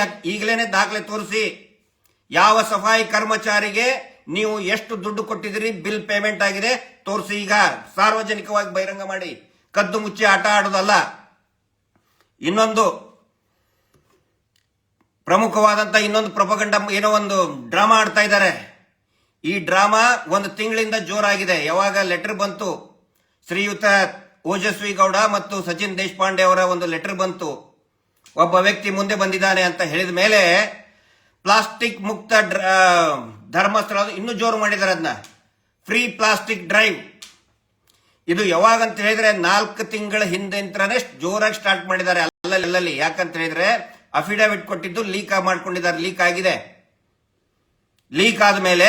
ಅಲ್ಲಿ ಈಗಲೇನೆ ದಾಖಲೆ ತೋರಿಸಿ. ಯಾವ ಸಫಾಯಿ ಕರ್ಮಚಾರಿಗೆ ನೀವು ಎಷ್ಟು ದುಡ್ಡು ಕೊಟ್ಟಿದ್ದೀರಿ, ಬಿಲ್ ಪೇಮೆಂಟ್ ಆಗಿದೆ ತೋರಿಸಿ. ಈಗ ಸಾರ್ವಜನಿಕವಾಗಿ ಬಹಿರಂಗ ಮಾಡಿ, ಕದ್ದು ಮುಚ್ಚಿ ಆಟ ಆಡೋದಲ್ಲ. ಇನ್ನೊಂದು ಪ್ರಮುಖವಾದಂತ ಇನ್ನೊಂದು ಪ್ರೊಪಗಂಡ, ಏನೋ ಒಂದು ಡ್ರಾಮಾ ಆಡ್ತಾ ಇದ್ದಾರೆ. ಈ ಡ್ರಾಮಾ ಒಂದು ತಿಂಗಳಿಂದ ಜೋರಾಗಿದೆ. ಯಾವಾಗ ಲೆಟರ್ ಬಂತು, ಶ್ರೀಯುತ ಓಜಸ್ವಿ ಗೌಡ ಮತ್ತು ಸಚಿನ್ ದೇಶಪಾಂಡೆ ಅವರ ಒಂದು ಲೆಟರ್ ಬಂತು, ಒಬ್ಬ ವ್ಯಕ್ತಿ ಮುಂದೆ ಬಂದಿದ್ದಾನೆ ಅಂತ ಹೇಳಿದ ಮೇಲೆ ಪ್ಲಾಸ್ಟಿಕ್ ಮುಕ್ತ ಧರ್ಮಸ್ಥಳ ಇನ್ನೂ ಜೋರು ಮಾಡಿದ್ದಾರೆ. ಅದನ್ನ ಫ್ರೀ ಪ್ಲಾಸ್ಟಿಕ್ ಡ್ರೈವ್. ಇದು ಯಾವಾಗ ಅಂತ ಹೇಳಿದ್ರೆ 4 ತಿಂಗಳ ಹಿಂದೆ ಜೋರಾಗಿ ಸ್ಟಾರ್ಟ್ ಮಾಡಿದ್ದಾರೆ ಅಲ್ಲಲ್ಲಿ. ಯಾಕಂತ ಹೇಳಿದ್ರೆ ಅಫಿಡವಿಟ್ ಕೊಟ್ಟಿದ್ದು ಲೀಕ್ ಮಾಡ್ಕೊಂಡಿದ್ದಾರೆ, ಲೀಕ್ ಆಗಿದೆ. ಲೀಕ್ ಆದ್ಮೇಲೆ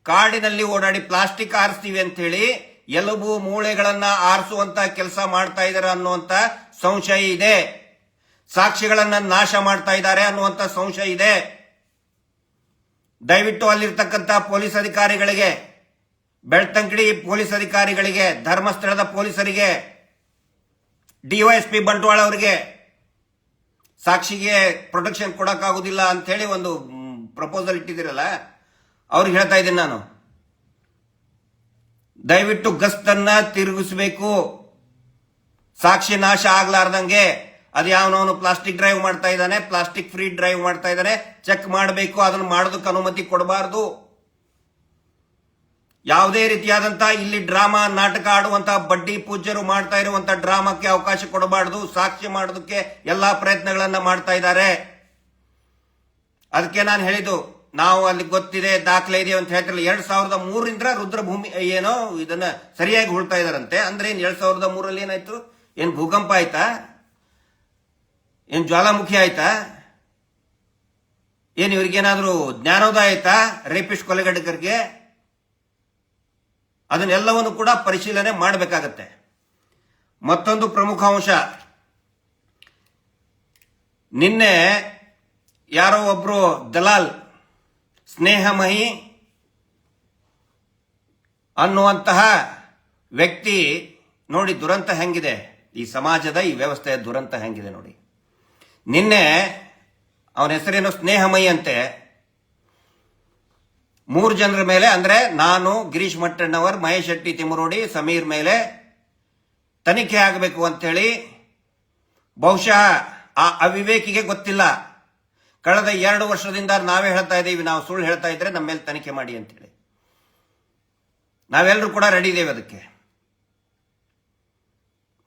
ಕಾಡಿನಲ್ಲಿ ಓಡಾಡಿ ಪ್ಲಾಸ್ಟಿಕ್ ಆರಿಸ್ತೀವಿ ಅಂತ ಹೇಳಿ ಎಲುಬು ಮೂಳೆಗಳನ್ನ ಆರಿಸುವಂತ ಕೆಲಸ ಮಾಡ್ತಾ ಇದ್ದಾರೆ ಅನ್ನುವಂತ ಸಂಶಯ ಇದೆ. ಸಾಕ್ಷಿಗಳನ್ನ ನಾಶ ಮಾಡ್ತಾ ಇದ್ದಾರೆ ಅನ್ನುವಂತ ಸಂಶಯ ಇದೆ. ದಯವಿಟ್ಟು ಅಲ್ಲಿರ್ತಕ್ಕಂಥ ಪೊಲೀಸ್ ಅಧಿಕಾರಿಗಳಿಗೆ, ಬೆಳ್ತಂಗಡಿ ಪೊಲೀಸ್ ಅಧಿಕಾರಿಗಳಿಗೆ, ಧರ್ಮಸ್ಥಳದ ಪೊಲೀಸರಿಗೆ, ಡಿವೈಎಸ್ಪಿ ಬಂಟ್ವಾಳ ಅವರಿಗೆ ಸಾಕ್ಷಿಗೆ ಪ್ರೊಟೆಕ್ಷನ್ ಕೊಡಕ್ಕಾಗುದಿಲ್ಲ ಅಂತ ಹೇಳಿ ಒಂದು ಪ್ರಪೋಸಲ್ ಇಟ್ಟಿದ್ದೀರಲ್ಲ, ಅವ್ರಿಗೆ ಹೇಳ್ತಾ ಇದ್ದೀನಿ ನಾನು, ದಯವಿಟ್ಟು ಗಸ್ತನ್ನ ತಿರುಗಿಸಬೇಕು. ಸಾಕ್ಷಿ ನಾಶ ಆಗ್ಲಾರ್ದಂಗೆ. ಅದು ಯಾವನವನು ಪ್ಲಾಸ್ಟಿಕ್ ಡ್ರೈವ್ ಮಾಡ್ತಾ ಇದ್ದಾನೆ, ಪ್ಲಾಸ್ಟಿಕ್ ಫ್ರೀ ಡ್ರೈವ್ ಮಾಡ್ತಾ ಇದ್ದಾನೆ, ಚೆಕ್ ಮಾಡಬೇಕು. ಅದನ್ನು ಮಾಡೋದಕ್ಕೆ ಅನುಮತಿ ಕೊಡಬಾರದು. ಯಾವುದೇ ರೀತಿಯಾದಂತಹ ಇಲ್ಲಿ ಡ್ರಾಮಾ ನಾಟಕ ಆಡುವಂತ ಬಡ್ಡಿ ಪೂಜ್ಯರು ಮಾಡ್ತಾ ಇರುವಂತ ಡ್ರಾಮಾಕ್ಕೆ ಅವಕಾಶ ಕೊಡಬಾರದು. ಸಾಕ್ಷಿ ಮಾಡೋದಕ್ಕೆ ಎಲ್ಲಾ ಪ್ರಯತ್ನಗಳನ್ನ ಮಾಡ್ತಾ ಇದ್ದಾರೆ. ಅದಕ್ಕೆ ನಾನು ಹೇಳಿದ್ದು, ನಾವು ಅಲ್ಲಿ ಗೊತ್ತಿದೆ, ದಾಖಲೆ ಇದೆ ಅಂತ ಹೇಳ್ತಿರಲಿಲ್ಲ. 2003ರಿಂದ ರುದ್ರಭೂಮಿ ಏನೋ ಇದನ್ನ ಸರಿಯಾಗಿ ಹುಳ್ತಾ ಇದಾರಂತೆ. ಅಂದ್ರೆ 2003 ಏನಾಯ್ತು? ಏನ್ ಭೂಕಂಪ ಆಯ್ತಾ? ಏನ್ ಜ್ವಾಲಾಮುಖಿ ಆಯ್ತಾ? ಏನ್ ಇವ್ರಿಗೇನಾದ್ರೂ ಜ್ಞಾನೋದಯ ಆಯ್ತಾ? ರೇಪಿಸ್ಟ್ ಕೊಲೆಗಡಕರಿಗೆ ಅದನ್ನೆಲ್ಲವನ್ನು ಕೂಡ ಪರಿಶೀಲನೆ ಮಾಡಬೇಕಾಗತ್ತೆ. ಮತ್ತೊಂದು ಪ್ರಮುಖ ಅಂಶ, ನಿನ್ನೆ ಯಾರೋ ಒಬ್ರು ದಲಾಲ್ ಸ್ನೇಹಮಹಿ ಅನ್ನುವಂತಹ ವ್ಯಕ್ತಿ, ನೋಡಿ ದುರಂತ ಹೆಂಗಿದೆ, ಈ ಸಮಾಜದ ಈ ವ್ಯವಸ್ಥೆಯ ದುರಂತ ಹೆಂಗಿದೆ ನೋಡಿ. ನಿನ್ನೆ ಅವನ ಹೆಸರೇನು ಸ್ನೇಹಮಯಿ ಅಂತೆ, 3 ಜನರ ಮೇಲೆ, ಅಂದ್ರೆ ನಾನು, ಗಿರೀಶ್ ಮಟ್ಟಣ್ಣವರ್, ಮಹೇಶ್ ಶೆಟ್ಟಿ ತಿಮರೋಡಿ, ಸಮೀರ್ ಮೇಲೆ ತನಿಖೆ ಆಗಬೇಕು ಅಂತ ಹೇಳಿ, ಬಹುಶಃ ಆ ಅವಿವೇಕಿಗೆ ಗೊತ್ತಿಲ್ಲ. ಕಳೆದ 2 ವರ್ಷದಿಂದ ನಾವೇ ಹೇಳ್ತಾ ಇದ್ದೀವಿ, ನಾವು ಸುಳ್ಳು ಹೇಳ್ತಾ ಇದ್ರೆ ನಮ್ಮ ಮೇಲೆ ತನಿಖೆ ಮಾಡಿ ಅಂತ ಹೇಳಿ. ನಾವೆಲ್ಲರೂ ಕೂಡ ರೆಡಿ ಇದ್ದೇವೆ ಅದಕ್ಕೆ.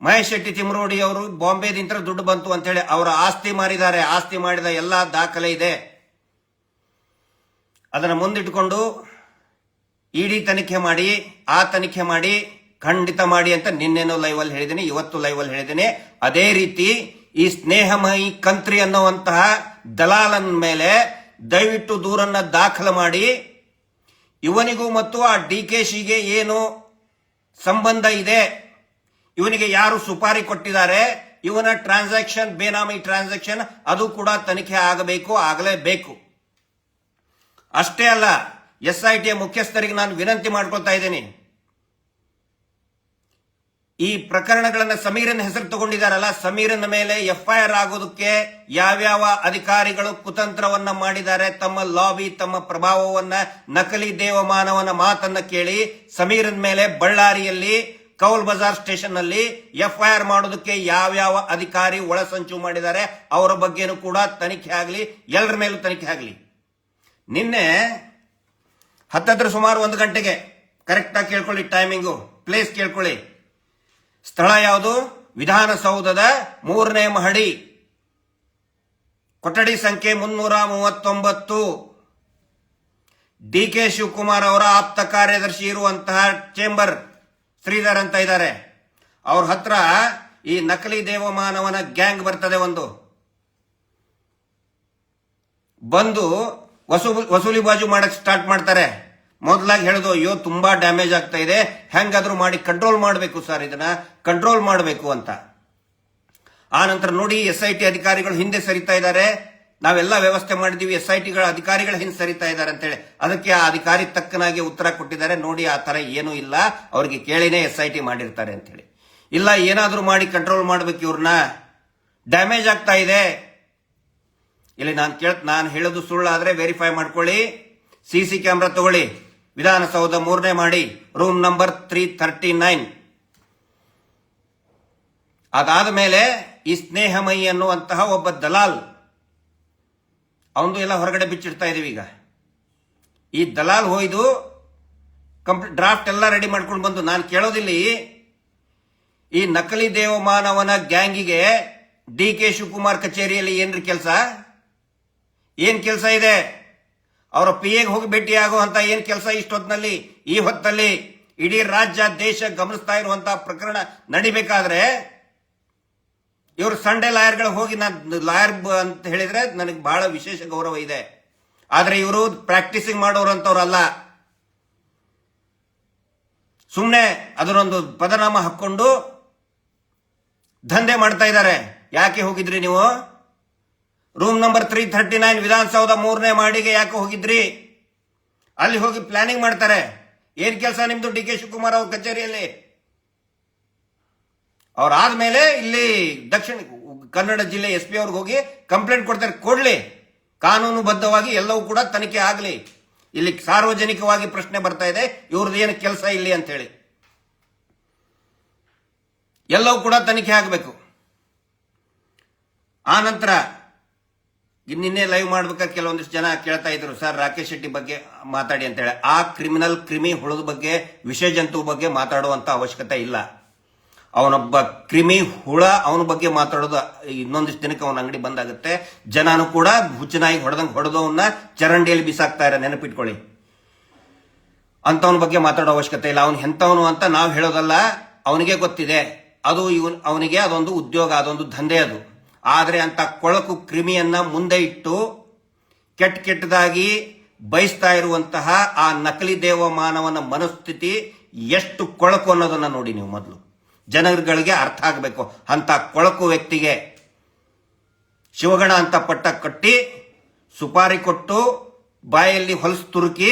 ಮಹೇಶ್ ಶೆಟ್ಟಿ ತಿಮರೋಡಿ ಅವರು ಬಾಂಬೆದಿಂದ ದುಡ್ಡು ಬಂತು ಅಂತ ಹೇಳಿ ಅವರ ಆಸ್ತಿ ಮಾರಿದ್ದಾರೆ. ಆಸ್ತಿ ಮಾಡಿದ ಎಲ್ಲಾ ದಾಖಲೆ ಇದೆ. ಅದನ್ನ ಮುಂದಿಟ್ಟುಕೊಂಡು ಇಡಿ ತನಿಖೆ ಮಾಡಿ, ಆ ತನಿಖೆ ಮಾಡಿ, ಖಂಡಿತ ಮಾಡಿ ಅಂತ ನಿನ್ನೆನೋ ಲೈವ್ ಅಲ್ಲಿ ಹೇಳಿದ್ದೀನಿ, ಇವತ್ತು ಲೈವ್ ಅಲ್ಲಿ ಹೇಳಿದ್ದೀನಿ. ಅದೇ ರೀತಿ ಈ ಸ್ನೇಹಮಯಿ ಕಂತ್ರಿ ಅನ್ನುವಂತಹ ದಲಾಲನ ಮೇಲೆ ದಯವಿಟ್ಟು ದೂರನ್ನ ದಾಖಲು ಮಾಡಿ, ಇವನಿಗೂ ಮತ್ತು ಆ DKಶಿಗೆ ಏನು ಸಂಬಂಧ ಇದೆ, ಇವನಿಗೆ ಯಾರು ಸುಪಾರಿ ಕೊಟ್ಟಿದ್ದಾರೆ, ಇವನ ಟ್ರಾನ್ಸಾಕ್ಷನ್, ಬೇನಾಮಿ ಟ್ರಾನ್ಸಾಕ್ಷನ್, ಅದು ಕೂಡ ತನಿಖೆ ಆಗಬೇಕು, ಆಗಲೇಬೇಕು. ಅಷ್ಟೇ ಅಲ್ಲ, SIT ಮುಖ್ಯಸ್ಥರಿಗೆ ನಾನು ವಿನಂತಿ ಮಾಡ್ಕೊಳ್ತಾ ಇದ್ದೀನಿ, ಈ ಪ್ರಕರಣಗಳನ್ನ ಸಮೀರನ ಹೆಸರು ತಗೊಂಡಿದ್ದಾರಲ್ಲ, ಸಮೀರನ ಮೇಲೆ FIR ಆಗೋದಕ್ಕೆ ಯಾವ್ಯಾವ ಅಧಿಕಾರಿಗಳು ಕುತಂತ್ರವನ್ನ ಮಾಡಿದ್ದಾರೆ, ತಮ್ಮ ಲಾಬಿ, ತಮ್ಮ ಪ್ರಭಾವವನ್ನ, ನಕಲಿ ದೇವಮಾನವನ ಮಾತನ್ನ ಕೇಳಿ ಸಮೀರನ ಮೇಲೆ ಬಳ್ಳಾರಿಯಲ್ಲಿ ಕೌಲ್ ಬಜಾರ್ ಸ್ಟೇಷನ್ ನಲ್ಲಿ FIR ಮಾಡೋದಕ್ಕೆ ಯಾವ್ಯಾವ ಅಧಿಕಾರಿ ಒಳಸಂಚು ಮಾಡಿದ್ದಾರೆ ಅವರ ಬಗ್ಗೆನೂ ಕೂಡ ತನಿಖೆ ಆಗಲಿ, ಎಲ್ಲರ ಮೇಲೂ ತನಿಖೆ ಆಗಲಿ. ನಿನ್ನೆ ಹತ್ತತ್ರ ಸುಮಾರು 1 ಗಂಟೆಗೆ, ಕರೆಕ್ಟ್ ಆಗಿ ಕೇಳ್ಕೊಳ್ಳಿ, ಟೈಮಿಂಗು, ಪ್ಲೇಸ್ ಕೇಳ್ಕೊಳ್ಳಿ. ಸ್ಥಳ ಯಾವುದು? ವಿಧಾನಸೌಧದ 3ನೇ ಮಹಡಿ, ಕೊಠಡಿ ಸಂಖ್ಯೆ 339. DK ಶಿವಕುಮಾರ್ ಅವರ ಆಪ್ತ ಕಾರ್ಯದರ್ಶಿ ಇರುವಂತಹ ಚೇಂಬರ್ ಶ್ರೀಧರ್ ಅಂತ ಇದ್ದಾರೆ. ಅವ್ರ ಹತ್ರ ಈ ನಕಲಿ ದೇವಮಾನವನ ಗ್ಯಾಂಗ್ ಬರ್ತದೆ. ಬಂದು ವಸೂಲಿ ಬಾಜು ಮಾಡಕ್ ಸ್ಟಾರ್ಟ್ ಮಾಡ್ತಾರೆ. ಮೊದಲಾಗಿ ಹೇಳೋದು, ಅಯ್ಯೋ ತುಂಬಾ ಡ್ಯಾಮೇಜ್ ಆಗ್ತಾ ಇದೆ, ಹೆಂಗಾದ್ರೂ ಮಾಡಿ ಕಂಟ್ರೋಲ್ ಮಾಡಬೇಕು ಸರ್, ಇದನ್ನ ಕಂಟ್ರೋಲ್ ಮಾಡಬೇಕು ಅಂತ. ಆ ನಂತರ ನೋಡಿ SIT ಅಧಿಕಾರಿಗಳು ಹಿಂದೆ ಸರಿತಾ ಇದ್ದಾರೆ, ನಾವೆಲ್ಲ ವ್ಯವಸ್ಥೆ ಮಾಡಿದೀವಿ, SITಗಳ ಅಧಿಕಾರಿಗಳು ಹಿಂದೆ ಸರಿತಾ ಇದ್ದಾರೆ ಅಂತ ಹೇಳಿ. ಅದಕ್ಕೆ ಆ ಅಧಿಕಾರಿ ತಕ್ಕನಾಗಿ ಉತ್ತರ ಕೊಟ್ಟಿದ್ದಾರೆ, ನೋಡಿ ಆ ತರ ಏನೂ ಇಲ್ಲ, ಅವ್ರಿಗೆ ಕೇಳಿನೇ SIT ಮಾಡಿರ್ತಾರೆ ಅಂತ ಹೇಳಿ. ಇಲ್ಲ, ಏನಾದ್ರೂ ಮಾಡಿ ಕಂಟ್ರೋಲ್ ಮಾಡಬೇಕು, ಇವ್ರನ್ನ ಡ್ಯಾಮೇಜ್ ಆಗ್ತಾ ಇದೆ. ಇಲ್ಲಿ ನಾನು ಹೇಳೋದು ಸುಳ್ಳಾದ್ರೆ ವೆರಿಫೈ ಮಾಡ್ಕೊಳ್ಳಿ. ಸಿಸಿ ಕ್ಯಾಮ್ರಾ ತಗೊಳ್ಳಿ. ವಿಧಾನಸೌಧ 3ನೇ ಮಾಡಿ, ರೂಮ್ ನಂಬರ್ 339. ಅದಾದ ಮೇಲೆ ಈ ಸ್ನೇಹಮಯಿ ಅನ್ನುವಂತಹ ಒಬ್ಬ ದಲಾಲ್, ಅವನು ಎಲ್ಲ ಹೊರಗಡೆ ಬಿಚ್ಚಿಡ್ತಾ ಇದೀವಿ ಈಗ. ಈ ದಲಾಲ್ ಹೋಯ್ದು ಡ್ರಾಫ್ಟ್ ಎಲ್ಲ ರೆಡಿ ಮಾಡ್ಕೊಂಡು ಬಂದು, ನಾನು ಕೇಳೋದಿಲ್ಲ ಈ ನಕಲಿ ದೇವಮಾನವನ ಗ್ಯಾಂಗಿಗೆ DK ಶಿವಕುಮಾರ್ ಕಚೇರಿಯಲ್ಲಿ ಏನ್ರಿ ಕೆಲಸ? ಏನ್ ಕೆಲಸ ಇದೆ? ಅವರ PAಗೆ ಹೋಗಿ ಭೇಟಿ ಆಗುವಂತ ಏನ್ ಕೆಲಸ ಇಷ್ಟೊತ್ತಿನಲ್ಲಿ? ಈ ಹೊತ್ತಲ್ಲಿ ಇಡೀ ರಾಜ್ಯ ದೇಶ ಗಮನಿಸ್ತಾ ಇರುವಂತಹ ಪ್ರಕರಣ ನಡಿಬೇಕಾದ್ರೆ ಇವರು ಸಂಡೇ ಲಾಯರ್ಗಳು ಹೋಗಿ, ನಾನು ಲಾಯರ್ ಅಂತ ಹೇಳಿದ್ರೆ ನನಗೆ ಬಹಳ ವಿಶೇಷ ಗೌರವ ಇದೆ. ಆದ್ರೆ ಇವರು ಪ್ರಾಕ್ಟೀಸಿಂಗ್ ಮಾಡೋರಂತವ್ರಲ್ಲ. ಸುಮ್ಮನೆ ಅದನ್ನೊಂದು ಪದನಾಮ ಹಾಕೊಂಡು ದಂಧೆ ಮಾಡ್ತಾ ಇದ್ದಾರೆ. ಯಾಕೆ ಹೋಗಿದ್ರಿ ನೀವು? ರೂಮ್ ನಂಬರ್ 339 ವಿಧಾನಸೌಧ 3ನೇ ಮಾಡಿಗೆ ಯಾಕೆ ಹೋಗಿದ್ರಿ? ಅಲ್ಲಿ ಹೋಗಿ ಪ್ಲಾನಿಂಗ್ ಮಾಡ್ತಾರೆ. ಏನ್ ಕೆಲಸ ನಿಮ್ದು DK ಶಿವಕುಮಾರ್ ಅವ್ರ ಕಚೇರಿಯಲ್ಲಿ? ಅವ್ರಾದ್ಮೇಲೆ ಇಲ್ಲಿ ದಕ್ಷಿಣ ಕನ್ನಡ ಜಿಲ್ಲೆ SP ಅವ್ರಿಗೆ ಹೋಗಿ ಕಂಪ್ಲೇಂಟ್ ಕೊಡ್ತಾರೆ. ಕೊಡ್ಲಿ, ಕಾನೂನುಬದ್ಧವಾಗಿ ಎಲ್ಲವೂ ಕೂಡ ತನಿಖೆ ಆಗಲಿ. ಇಲ್ಲಿ ಸಾರ್ವಜನಿಕವಾಗಿ ಪ್ರಶ್ನೆ ಬರ್ತಾ ಇದೆ, ಇವ್ರದ್ದು ಏನು ಕೆಲಸ ಇಲ್ಲಿ ಅಂತ ಹೇಳಿ. ಎಲ್ಲವೂ ಕೂಡ ತನಿಖೆ ಆಗಬೇಕು. ಆ ನಂತರ ನಿನ್ನೆ ಲೈವ್ ಮಾಡ್ಬೇಕಾದ್ರೆ ಕೆಲವೊಂದಿಷ್ಟು ಜನ ಕೇಳ್ತಾ ಇದ್ರು, ಸರ್ ರಾಕೇಶ್ ಶೆಟ್ಟಿ ಬಗ್ಗೆ ಮಾತಾಡಿ ಅಂತ ಹೇಳಿ. ಆ ಕ್ರಿಮಿ ಹುಳದ ಬಗ್ಗೆ, ವಿಷ ಜಂತು ಬಗ್ಗೆ ಮಾತಾಡುವಂತ ಅವಶ್ಯಕತೆ ಇಲ್ಲ. ಅವನೊಬ್ಬ ಕ್ರಿಮಿ ಹುಳ, ಅವನ ಬಗ್ಗೆ ಮಾತಾಡೋದು ಇನ್ನೊಂದಿಷ್ಟು ದಿನಕ್ಕೆ ಅವನ ಅಂಗಡಿ ಬಂದಾಗುತ್ತೆ. ಜನನು ಕೂಡ ಹುಚ್ಚನಾಗಿ ಹೊಡೆದವನ್ನ ಚರಂಡಿಯಲ್ಲಿ ಬಿಸಾಕ್ತಾರೆ, ನೆನಪಿಟ್ಕೊಳ್ಳಿ. ಅಂತವನ ಬಗ್ಗೆ ಮಾತಾಡೋ ಅವಶ್ಯಕತೆ ಇಲ್ಲ. ಅವನು ಎಂತವನು ಅಂತ ನಾವು ಹೇಳೋದಲ್ಲ, ಅವನಿಗೆ ಗೊತ್ತಿದೆ. ಅದು ಅವನಿಗೆ ಅದೊಂದು ಉದ್ಯೋಗ, ಅದೊಂದು ದಂಧೆ ಅದು. ಆದ್ರೆ ಅಂತ ಕೊಳಕು ಕ್ರಿಮಿಯನ್ನ ಮುಂದೆ ಇಟ್ಟು ಕೆಟ್ಟದಾಗಿ ಬಯಸ್ತಾ ಇರುವಂತಹ ಆ ನಕಲಿ ದೇವಮಾನವನ ಮನಸ್ಥಿತಿ ಎಷ್ಟು ಕೊಳಕು ಅನ್ನೋದನ್ನ ನೋಡಿ ನೀವು. ಮೊದಲು ಜನಗಳಿಗೆ ಅರ್ಥ ಆಗಬೇಕು. ಅಂತ ಕೊಳಕು ವ್ಯಕ್ತಿಗೆ ಶಿವಗಣ ಅಂತ ಪಟ್ಟ ಕಟ್ಟಿ, ಸುಪಾರಿ ಕೊಟ್ಟು, ಬಾಯಲ್ಲಿ ಹೊಲಸು ತುರುಕಿ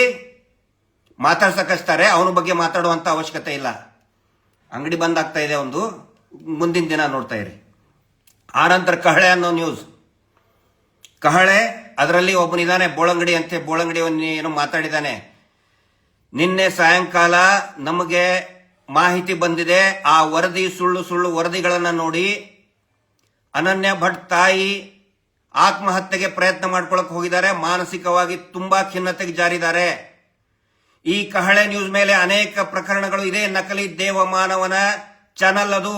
ಮಾತಾಡ್ಸಕಸ್ತಾರೆ. ಅವನ ಬಗ್ಗೆ ಮಾತಾಡುವಂತ ಅವಶ್ಯಕತೆ ಇಲ್ಲ. ಅಂಗಡಿ ಬಂದಾಗ್ತಾ ಇದೆ ಒಂದು, ಮುಂದಿನ ದಿನ ನೋಡ್ತಾ ಇರಿ. ಆನಂತರ ಕಹಳೆ ಅನ್ನೋ ನ್ಯೂಸ್. ಕಹಳೆ, ಅದರಲ್ಲಿ ಒಬ್ಬನಿದ್ದಾನೆ ಬೋಳಂಗಡಿ ಅಂತೆ. ಬೋಳಂಗಡಿ ಏನೋ ಮಾತಾಡಿದ್ದಾನೆ. ನಿನ್ನೆ ಸಾಯಂಕಾಲ ನಮಗೆ ಮಾಹಿತಿ ಬಂದಿದೆ, ಆ ವರದಿ ಸುಳ್ಳು ವರದಿಗಳನ್ನ ನೋಡಿ ಅನನ್ಯ ಭಟ್ ತಾಯಿ ಆತ್ಮಹತ್ಯೆಗೆ ಪ್ರಯತ್ನ ಮಾಡ್ಕೊಳಕ್ ಹೋಗಿದ್ದಾರೆ. ಮಾನಸಿಕವಾಗಿ ತುಂಬಾ ಖಿನ್ನತೆಗೆ ಜಾರಿದ್ದಾರೆ. ಈ ಕಹಳೆ ನ್ಯೂಸ್ ಮೇಲೆ ಅನೇಕ ಪ್ರಕರಣಗಳು ಇದೆ. ನಕಲಿ ದೇವಮಾನವನ ಚಾನಲ್ ಅದು.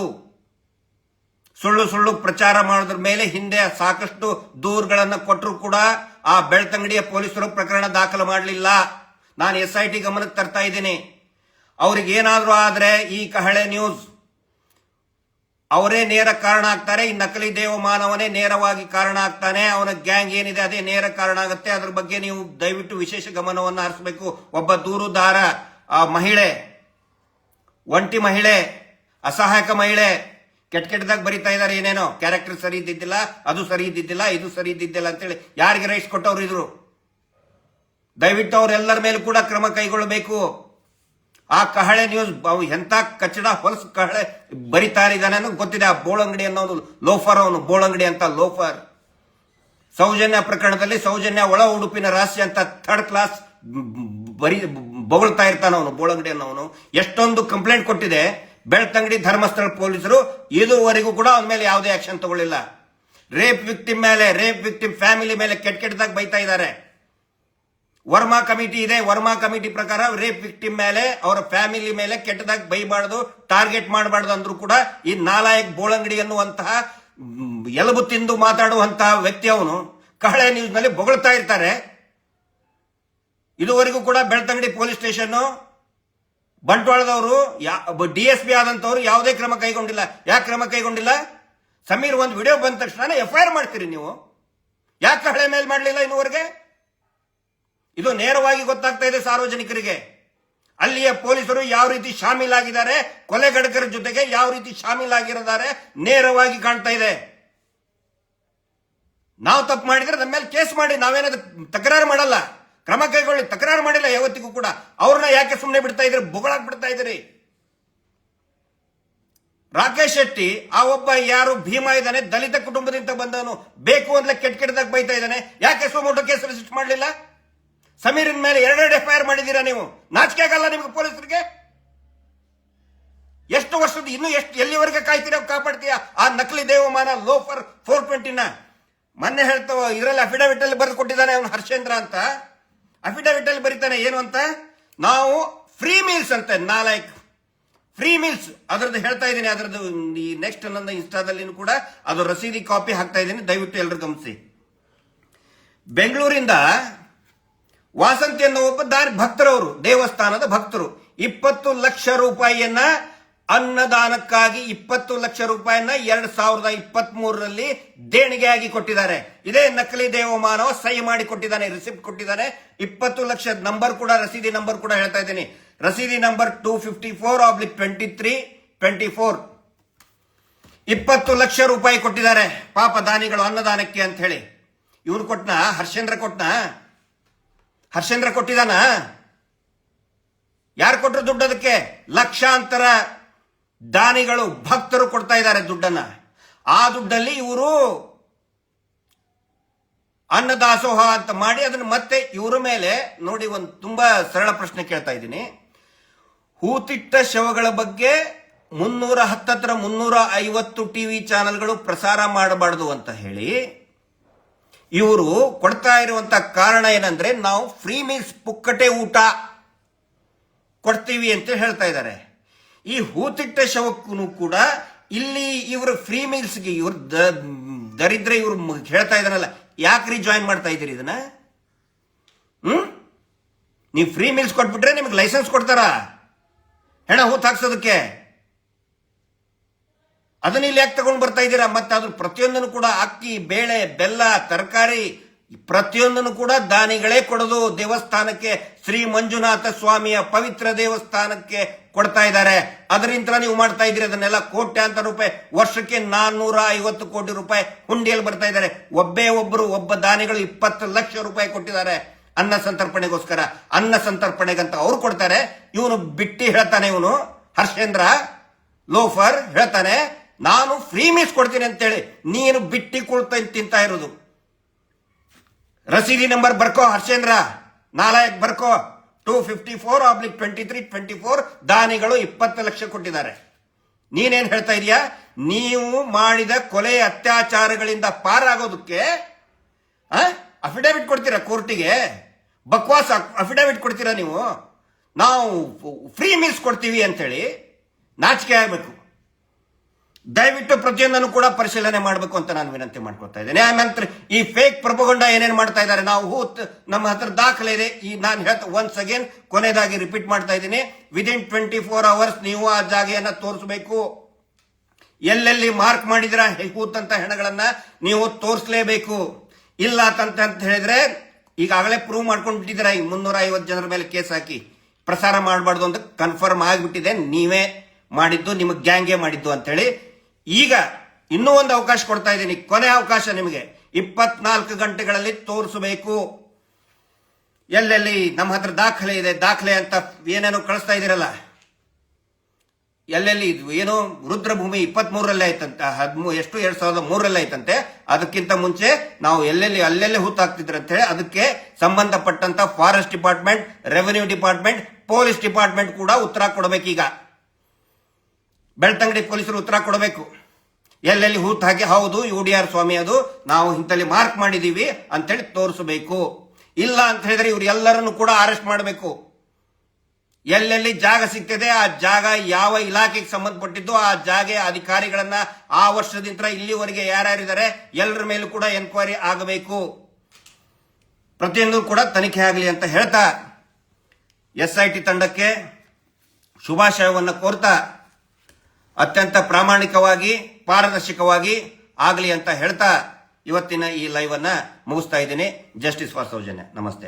ಸುಳ್ಳು ಪ್ರಚಾರ ಮಾಡೋದ್ರ ಮೇಲೆ ಹಿಂದೆ ಸಾಕಷ್ಟು ದೂರುಗಳನ್ನು ಕೊಟ್ಟರು ಕೂಡ ಆ ಬೆಳ್ತಂಗಡಿಯ ಪೊಲೀಸರು ಪ್ರಕರಣ ದಾಖಲು ಮಾಡಲಿಲ್ಲ. ನಾನು SIT ಗಮನಕ್ಕೆ ತರ್ತಾ ಇದ್ದೀನಿ. ಅವ್ರಿಗೆ ಏನಾದ್ರೂ ಆದ್ರೆ ಈ ಕಹಳೆ ನ್ಯೂಸ್ ಅವರೇ ನೇರ ಕಾರಣ ಆಗ್ತಾರೆ. ಈ ನಕಲಿ ದೇವಮಾನವನೇ ನೇರವಾಗಿ ಕಾರಣ ಆಗ್ತಾನೆ. ಅವನ ಗ್ಯಾಂಗ್ ಏನಿದೆ ಅದೇ ನೇರ ಕಾರಣ ಆಗುತ್ತೆ. ಅದ್ರ ಬಗ್ಗೆ ನೀವು ದಯವಿಟ್ಟು ವಿಶೇಷ ಗಮನವನ್ನು ಹರಿಸಬೇಕು. ಒಬ್ಬ ದೂರುದಾರ, ಆ ಮಹಿಳೆ, ಒಂಟಿ ಮಹಿಳೆ, ಅಸಹಾಯಕ ಮಹಿಳೆ, ಕೆಟ್ಟದಾಗ ಬರೀತಾ ಇದ್ದಾರೆ. ಏನೇನೋ ಕ್ಯಾರೆಕ್ಟರ್ ಸರಿ ಇದ್ದಿದ್ದಿಲ್ಲ, ಅದು ಸರಿ ಇದ್ದಿದ್ದಿಲ್ಲ, ಇದು ಸರಿ ಇದ್ದಿದ್ದಿಲ್ಲ ಅಂತೇಳಿ ಯಾರಿಗೆ ರೈಟ್ಸ್ ಕೊಟ್ಟವ್ರು ಇದ್ರು? ದಯವಿಟ್ಟು ಅವರೆಲ್ಲರ ಮೇಲೂ ಕೂಡ ಕ್ರಮ ಕೈಗೊಳ್ಳಬೇಕು. ಆ ಕಹಳೆ ನ್ಯೂಸ್ ಎಂತ ಕಚ್ಚಡ ಹೊಲಸು ಕಹಳೆ ಬರಿತಾ ಇದ್ದಾನೆ ಅನ್ನೋದು ಗೊತ್ತಿದೆ. ಆ ಬೋಳಂಗಡಿ ಅನ್ನೋದು ಲೋಫರ್, ಅವನು ಬೋಳಂಗಡಿ ಅಂತ ಲೋಫರ್. ಸೌಜನ್ಯ ಪ್ರಕರಣದಲ್ಲಿ ಸೌಜನ್ಯ ಒಳ ಉಡುಪಿನ ರಹಸ್ಯ ಅಂತ ಥರ್ಡ್ ಕ್ಲಾಸ್ ಬೊಗಳ್ತಾ ಇರ್ತಾನ ಅವನು, ಬೋಳಂಗಡಿ ಅನ್ನೋನು. ಎಷ್ಟೊಂದು ಕಂಪ್ಲೇಂಟ್ ಕೊಟ್ಟಿದೆ ಬೆಳ್ತಂಗಡಿ ಧರ್ಮಸ್ಥಳ ಪೊಲೀಸರು, ಇದುವರೆಗೂ ಕೂಡ ಅವನ ಮೇಲೆ ಯಾವುದೇ ಆಕ್ಷನ್ ತಗೊಳ್ಳಿಲ್ಲ. ರೇಪ್ ವಿಕ್ಟಿಮ್ ಮೇಲೆ, ರೇಪ್ ವಿಕ್ಟಿಮ್ ಫ್ಯಾಮಿಲಿ ಮೇಲೆ ಕೆಟ್ಟದಾಗ ಬೈತಾ ಇದ್ದಾರೆ. ವರ್ಮಾ ಕಮಿಟಿ ಇದೆ. ವರ್ಮಾ ಕಮಿಟಿ ಪ್ರಕಾರ ರೇಪ್ ವಿಕ್ಟಿಮ್ ಮೇಲೆ, ಅವರ ಫ್ಯಾಮಿಲಿ ಮೇಲೆ ಕೆಟ್ಟದಾಗ ಬೈಬಾರ್ದು, ಟಾರ್ಗೆಟ್ ಮಾಡಬಾರ್ದು ಅಂದ್ರೂ ಕೂಡ ಈ ನಾಲಾಯಕ್ ಬೋಳಂಗಡಿ ಅನ್ನುವಂತಹ ಎಲಬು ತಿಂದು ಮಾತಾಡುವಂತಹ ವ್ಯಕ್ತಿ ಅವನು ಕಹಳೆ ನ್ಯೂಸ್ ನಲ್ಲಿ ಬೊಗಳ್ತಾ ಇರ್ತಾರೆ. ಇದುವರೆಗೂ ಕೂಡ ಬೆಳ್ತಂಗಡಿ ಪೊಲೀಸ್ ಸ್ಟೇಷನ್ ಬಂಟ್ವಾಳದವರು DSP ಆದಂತವ್ರು ಯಾವುದೇ ಕ್ರಮ ಕೈಗೊಂಡಿಲ್ಲ. ಯಾಕೆ ಕ್ರಮ ಕೈಗೊಂಡಿಲ್ಲ? ಸಮೀರ್ ಒಂದು ವಿಡಿಯೋ ಬಂದ ತಕ್ಷಣ FIR ಮಾಡ್ತೀರಿ ನೀವು. ಯಾಕೆ ಕಹಳೆ ಮೇಲೆ ಮಾಡಲಿಲ್ಲ ಇನ್ನುವರೆಗೆ? ಇದು ನೇರವಾಗಿ ಗೊತ್ತಾಗ್ತಾ ಇದೆ ಸಾರ್ವಜನಿಕರಿಗೆ. ಅಲ್ಲಿಯ ಪೊಲೀಸರು ಯಾವ ರೀತಿ ಶಾಮೀಲಾಗಿದ್ದಾರೆ, ಕೊಲೆಗಡಕರ ಜೊತೆಗೆ ಯಾವ ರೀತಿ ಶಾಮೀಲಾಗಿದ್ದಾರೆ ನೇರವಾಗಿ ಕಾಣ್ತಾ ಇದೆ. ನಾವು ತಪ್ಪು ಮಾಡಿದ್ರೆ ನಮ್ಮ ಮೇಲೆ ಕೇಸ್ ಮಾಡಿ, ನಾವೇನಾದ್ರೂ ತಕರಾರು ಮಾಡಲ್ಲ, ಕ್ರಮ ಕೈಗೊಳ್ಳಿ. ತಕರಾರು ಮಾಡಿಲ್ಲ ಯಾವತ್ತಿಗೂ ಕೂಡ. ಅವ್ರನ್ನ ಯಾಕೆ ಸುಮ್ಮನೆ ಬಿಡ್ತಾ ಇದ್ರಿ, ಬೊಗಳಾಕ್ ಬಿಡ್ತಾ ಇದ್ರಿ? ರಾಕೇಶ್ ಶೆಟ್ಟಿ ಆ ಒಬ್ಬ ಯಾರು ಭೀಮಾ ಇದ್ದಾನೆ, ದಲಿತ ಕುಟುಂಬದಿಂದ ಬಂದವನು, ಬೇಕು ಅಂದ್ರೆ ಕೆಟ್ಟದಾಗ ಬೈತಾ ಇದ್ದಾನೆ. ಯಾಕೆ ಸೋಮೋಟೋ ಕೇಸ್ ರಿಜಿಸ್ಟರ್ ಮಾಡಲಿಲ್ಲ? ಸಮೀರಿನ ಮೇಲೆ 2 FIR ಮಾಡಿದ್ದೀರಾ ನೀವು. ನಾಚಿಕೆ ಆಗಲ್ಲ ನಿಮ್ಗೆ ಪೊಲೀಸರಿಗೆ? ಎಷ್ಟು ವರ್ಷದ ಇನ್ನು ಎಲ್ಲಿವರೆಗೆ ಕಾಯ್ತೀರಾ, ಕಾಪಾಡ್ತೀಯ ಆ ನಕಲಿ ದೇವಮಾನ ಲೋಫರ್ 420ನ? ಮೊನ್ನೆ ಹೇಳ್ತಾವ ಇದರಲ್ಲಿ ಅಫಿಡವಿಟ್ ಅಲ್ಲಿ ಬರೆದು ಕೊಟ್ಟಿದ್ದಾನೆ ಅವನು ಹರ್ಷೇಂದ್ರ ಅಂತ. ಅಫಿಡವಿಟ್ ಅಲ್ಲಿ ಬರೀತಾನೆ ಏನು ಅಂತ, ನಾವು ಫ್ರೀ ಮೀಲ್ಸ್ ಅಂತ, ನಾಲೈಕ್ ಫ್ರೀ ಮೀಲ್ಸ್ ಅದ್ರದ್ದು ಹೇಳ್ತಾ ಇದ್ದೀನಿ. ಅದ್ರದ್ದು ಈ ನೆಕ್ಸ್ಟ್ ನನ್ನ ಇನ್ಸ್ಟಾದಲ್ಲಿ ಕೂಡ ಅದು ರಸೀದಿ ಕಾಪಿ ಹಾಕ್ತಾ ಇದ್ದೀನಿ, ದಯವಿಟ್ಟು ಎಲ್ಲರೂ ಗಮನಿಸಿ. ಬೆಂಗಳೂರಿಂದ ವಾಸಂತಿ ಅನ್ನೋ ಒಬ್ಬ ಭಕ್ತರವರು, ದೇವಸ್ಥಾನದ ಭಕ್ತರು 20 ಲಕ್ಷ ರೂಪಾಯಿಯನ್ನ ಅನ್ನದಾನಕ್ಕಾಗಿ 20 ಲಕ್ಷ ರೂಪಾಯಿಯನ್ನ 2023ರಲ್ಲಿ ದೇಣಿಗೆಯಾಗಿ ಕೊಟ್ಟಿದ್ದಾರೆ. ಇದೇ ನಕಲಿ ದೇವಮಾನವ ಸಹಿ ಮಾಡಿ ಕೊಟ್ಟಿದ್ದಾನೆ, ರಿಸಿಪ್ಟ್ ಕೊಟ್ಟಿದ್ದಾನೆ. 20 ಲಕ್ಷ ನಂಬರ್ ಕೂಡ, ರಸೀದಿ ನಂಬರ್ ಕೂಡ ಹೇಳ್ತಾ ಇದ್ದೀನಿ. ರಸೀದಿ ನಂಬರ್ 254/23/24. 20 ಲಕ್ಷ ರೂಪಾಯಿ ಕೊಟ್ಟಿದ್ದಾರೆ ಪಾಪ ದಾನಿಗಳು ಅನ್ನದಾನಕ್ಕೆ ಅಂತ ಹೇಳಿ. ಇವ್ರು ಕೊಟ್ನ? ಹರ್ಷೇಂದ್ರ ಕೊಟ್ಟಿದಾನ? ಯಾರು ಕೊಟ್ಟರು ದುಡ್ಡು? ಅದಕ್ಕೆ ಲಕ್ಷಾಂತರ ದಾನಿಗಳು, ಭಕ್ತರು ಕೊಡ್ತಾ ಇದ್ದಾರೆ ದುಡ್ಡನ್ನ. ಆ ದುಡ್ಡಲ್ಲಿ ಇವರು ಅನ್ನದಾಸೋಹ ಅಂತ ಮಾಡಿ ಅದನ್ನು ಮತ್ತೆ ಇವರ ಮೇಲೆ ನೋಡಿ. ಒಂದು ತುಂಬಾ ಸರಳ ಪ್ರಶ್ನೆ ಕೇಳ್ತಾ ಇದ್ದೀನಿ. ಹೂತಿಟ್ಟ ಶವಗಳ ಬಗ್ಗೆ 350 ಟಿವಿ ಚಾನೆಲ್ಗಳು ಪ್ರಸಾರ ಮಾಡಬಾರದು ಅಂತ ಹೇಳಿ ಇವರು ಕೊಡ್ತಾ ಇರುವಂತ ಕಾರಣ ಏನಂದ್ರೆ, ನಾವು ಫ್ರೀ ಮೀಲ್ಸ್, ಪುಕ್ಕಟೆ ಊಟ ಕೊಡ್ತೀವಿ ಅಂತ ಹೇಳ್ತಾ ಇದ್ದಾರೆ. ಈ ಹೂತಿಟ್ಟ ಶವಕ್ಕೂ ಕೂಡ ಇಲ್ಲಿ ಇವರು ಫ್ರೀ ಮೀಲ್ಸ್ಗೆ ಇವ್ರ ದರಿದ್ರ ಇವ್ರು ಹೇಳ್ತಾ ಇದ್ದಾರಲ್ಲ, ಯಾಕ್ರಿ ಜಾಯಿನ್ ಮಾಡ್ತಾ ಇದ್ದೀರಿ ಇದನ್ನ? ನೀವು ಫ್ರೀ ಮೀಲ್ಸ್ ಕೊಟ್ಬಿಟ್ರೆ ನಿಮ್ಗೆ ಲೈಸೆನ್ಸ್ ಕೊಡ್ತಾರ ಹೆಣ ಹೂತ್ ಹಾಕ್ಸೋದಕ್ಕೆ? ಅದನ್ನ ಇಲ್ಲಿ ಯಾಕೆ ತಗೊಂಡು ಬರ್ತಾ ಇದ್ದೀರಾ? ಮತ್ತೆ ಅದು ಪ್ರತಿಯೊಂದನ್ನು ಕೂಡ ಅಕ್ಕಿ, ಬೇಳೆ, ಬೆಲ್ಲ, ತರಕಾರಿ ಪ್ರತಿಯೊಂದನ್ನು ಕೂಡ ದಾನಿಗಳೇ ಕೊಡೋದು. ದೇವಸ್ಥಾನಕ್ಕೆ, ಶ್ರೀ ಮಂಜುನಾಥ ಸ್ವಾಮಿಯ ಪವಿತ್ರ ದೇವಸ್ಥಾನಕ್ಕೆ ಕೊಡ್ತಾ ಇದ್ದಾರೆ. ಅದರಿಂದ ನೀವು ಮಾಡ್ತಾ ಇದ್ದೀರಿ ಅದನ್ನೆಲ್ಲ. ಕೋಟ್ಯಾಂತರ ರೂಪಾಯಿ ವರ್ಷಕ್ಕೆ 450 ಕೋಟಿ ರೂಪಾಯಿ ಹುಂಡಿಯಲ್ಲಿ ಬರ್ತಾ ಇದ್ದಾರೆ. ಒಬ್ಬ ದಾನಿಗಳು 20 ಲಕ್ಷ ರೂಪಾಯಿ ಕೊಟ್ಟಿದ್ದಾರೆ ಅನ್ನ ಸಂತರ್ಪಣೆಗೋಸ್ಕರ. ಅನ್ನ ಸಂತರ್ಪಣೆಗಂತ ಅವ್ರು ಕೊಡ್ತಾರೆ. ಇವನು ಬಿಟ್ಟಿ ಹೇಳ್ತಾನೆ, ಇವನು ಹರ್ಷೇಂದ್ರ ಲೋಫರ್ ಹೇಳ್ತಾನೆ, ನಾನು ಫ್ರೀ ಮೀಸ್ ಕೊಡ್ತೀನಿ ಅಂತೇಳಿ. ನೀನು ಬಿಟ್ಟಿ ಕೊಡ್ತಾ ತಿಂತಾ ಇರೋದು. ರಸೀದಿ ನಂಬರ್ ಬರ್ಕೋ ಹರ್ಷೇಂದ್ರ, ನಾಲಾಯಕ್ ಬರ್ಕೋ. 254/23/24 ದಾನಿಗಳು 20 ಲಕ್ಷ ಕೊಟ್ಟಿದ್ದಾರೆ. ನೀನೇನ್ ಹೇಳ್ತಾ ಇದೀಯಾ? ನೀವು ಮಾಡಿದ ಕೊಲೆ, ಅತ್ಯಾಚಾರಗಳಿಂದ ಪಾರಾಗೋದಕ್ಕೆ ಅಫಿಡವಿಟ್ ಕೊಡ್ತೀರಾ ಕೋರ್ಟಿಗೆ? ಬಕ್ವಾಸ್ ಅಫಿಡವಿಟ್ ಕೊಡ್ತೀರಾ ನೀವು? ನಾವು ಫ್ರೀ ಮೀಲ್ಸ್ ಕೊಡ್ತೀವಿ ಅಂತೇಳಿ. ನಾಚಿಕೆ ಆಗಬೇಕು. ದಯವಿಟ್ಟು ಪ್ರತಿಯೊಂದನ್ನು ಕೂಡ ಪರಿಶೀಲನೆ ಮಾಡಬೇಕು ಅಂತ ನಾನು ವಿನಂತಿ ಮಾಡ್ಕೊತಾ ಇದ್ದೇನೆ. ಆನಂತರ ಈ ಫೇಕ್ ಪ್ರೊಪಗಂಡ ಏನೇನು ಮಾಡ್ತಾ ಇದ್ದಾರೆ, ನಾವು ನಮ್ಮ ಹತ್ರ ದಾಖಲೆ ಇದೆ. ಈ ನಾನು ಒನ್ಸ್ ಅಗೇನ್ ಕೊನೆಯದಾಗಿ ರಿಪೀಟ್ ಮಾಡ್ತಾ ಇದ್ದೀನಿ, ವಿದಿನ್ 24 hours ನೀವು ಆ ಜಾಗೆಯನ್ನ ತೋರಿಸಬೇಕು. ಎಲ್ಲೆಲ್ಲಿ ಮಾರ್ಕ್ ಮಾಡಿದಿರ ಹೂತಂತ ಹೆಣಗಳನ್ನ ನೀವು ತೋರಿಸಲೇಬೇಕು. ಇಲ್ಲ ಅಂತ ಹೇಳಿದ್ರೆ ಈಗಾಗಲೇ ಪ್ರೂವ್ ಮಾಡ್ಕೊಂಡು ಬಿಟ್ಟಿದ್ದೀರಾ. ಈ 350 ಜನರ ಮೇಲೆ ಕೇಸ್ ಹಾಕಿ ಪ್ರಸಾರ ಮಾಡಬಾರ್ದು ಅಂತ ಕನ್ಫರ್ಮ್ ಆಗಿಬಿಟ್ಟಿದೆ. ನೀವೇ ಮಾಡಿದ್ದು, ನಿಮ್ಮ ಗ್ಯಾಂಗೇ ಮಾಡಿದ್ದು ಅಂತ ಹೇಳಿ. ಈಗ ಇನ್ನೂ ಒಂದು ಅವಕಾಶ ಕೊಡ್ತಾ ಇದ್ದೀನಿ, ಕೊನೆ ಅವಕಾಶ ನಿಮಗೆ. 24 ಗಂಟೆಗಳಲ್ಲಿ ತೋರಿಸಬೇಕು. ಎಲ್ಲೆಲ್ಲಿ ನಮ್ಮ ಹತ್ರ ದಾಖಲೆ ಇದೆ, ದಾಖಲೆ ಅಂತ ಏನೇನೋ ಕಳಿಸ್ತಾ ಇದ್ದೀರಲ್ಲ, ಎಲ್ಲೆಲ್ಲಿ ಇದು ಏನೋ ರುದ್ರಭೂಮಿ 23ರಲ್ಲಿ ಆಯ್ತಂತೆ, 2003ರಲ್ಲಿ ಆಯ್ತಂತೆ. ಅದಕ್ಕಿಂತ ಮುಂಚೆ ನಾವು ಅಲ್ಲೆಲ್ಲಿ ಹೂತಾಕ್ತಿದ್ರು ಅಂತ ಹೇಳಿ ಅದಕ್ಕೆ ಸಂಬಂಧಪಟ್ಟಂತ forest department, revenue department, police department ಕೂಡ ಉತ್ತರ ಕೊಡಬೇಕೀಗ. ಬೆಳ್ತಂಗಡಿ ಪೊಲೀಸರು ಉತ್ತರ ಕೊಡಬೇಕು. ಎಲ್ಲೆಲ್ಲಿ ಹೂತ್ ಹಾಕಿ ಹೌದು UDR ಸ್ವಾಮಿ ಅದು ನಾವು ಇಂತಲ್ಲಿ ಮಾರ್ಕ್ ಮಾಡಿದೀವಿ ಅಂತೇಳಿ ತೋರಿಸಬೇಕು. ಇಲ್ಲ ಅಂತ ಹೇಳಿದ್ರೆ ಇವ್ರು ಎಲ್ಲರನ್ನು ಕೂಡ ಅರೆಸ್ಟ್ ಮಾಡಬೇಕು. ಎಲ್ಲೆಲ್ಲಿ ಜಾಗ ಸಿಗ್ತದೆ ಆ ಜಾಗ ಯಾವ ಇಲಾಖೆಗೆ ಸಂಬಂಧಪಟ್ಟಿದ್ದು ಆ ಜಾಗ ಅಧಿಕಾರಿಗಳನ್ನ ಆ ವರ್ಷದಿಂದ ಇಲ್ಲಿವರೆಗೆ ಯಾರ್ಯಾರಿದ್ದಾರೆ ಎಲ್ಲರ ಮೇಲೂ ಕೂಡ ಎನ್ಕ್ವೈರಿ ಆಗಬೇಕು. ಪ್ರತಿಯೊಂದು ಕೂಡ ತನಿಖೆ ಆಗಲಿ ಅಂತ ಹೇಳ್ತಾ SIT ತಂಡಕ್ಕೆ ಶುಭಾಶಯವನ್ನು ಕೋರ್ತಾ ಅತ್ಯಂತ ಪ್ರಾಮಾಣಿಕವಾಗಿ, ಪಾರದರ್ಶಕವಾಗಿ ಆಗಲಿ ಅಂತ ಹೇಳ್ತಾ ಇವತ್ತಿನ ಈ ಲೈವ್ ಅನ್ನ ಮುಗಿಸ್ತಾ ಇದ್ದೀನಿ. Justice for Soujanya. ನಮಸ್ತೆ.